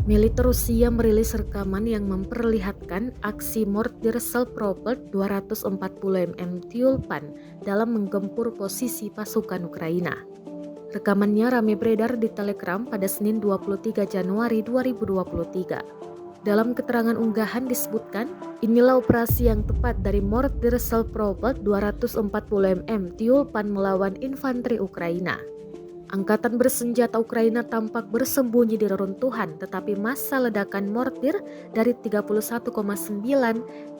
Militer Rusia merilis rekaman yang memperlihatkan aksi mortir self-propelled 240 mm Tyulpan dalam menggempur posisi pasukan Ukraina. Rekamannya ramai beredar di Telegram pada Senin 23 Januari 2023. Dalam keterangan unggahan disebutkan, inilah operasi yang tepat dari mortir self-propelled 240 mm Tyulpan melawan infanteri Ukraina. Angkatan bersenjata Ukraina tampak bersembunyi di reruntuhan, tetapi massa ledakan mortir dari 31,9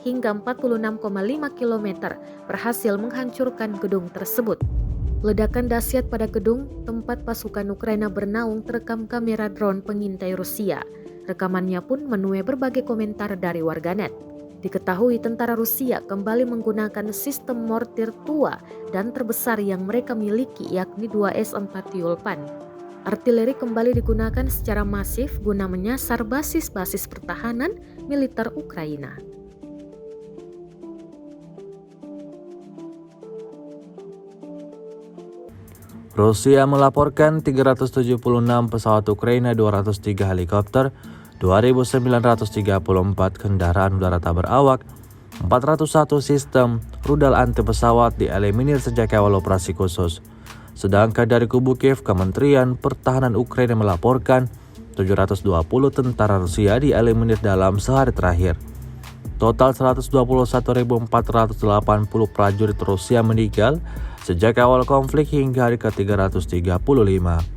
hingga 46,5 km berhasil menghancurkan gedung tersebut. Ledakan dahsyat pada gedung tempat pasukan Ukraina bernaung terekam kamera drone pengintai Rusia. Rekamannya pun menuai berbagai komentar dari warganet. Diketahui tentara Rusia kembali menggunakan sistem mortir tua dan terbesar yang mereka miliki, yakni 2S-4 Tyulpan. Artileri kembali digunakan secara masif guna menyasar basis-basis pertahanan militer Ukraina. Rusia melaporkan 376 pesawat Ukraina, 203 helikopter, 2.934 kendaraan udara tak berawak, 401 sistem rudal anti pesawat dieliminir sejak awal operasi khusus. Sedangkan dari kubu Kiev, Kementerian Pertahanan Ukraina melaporkan 720 tentara Rusia dieliminir dalam sehari terakhir. Total 121.480 prajurit Rusia meninggal sejak awal konflik hingga hari ke-335.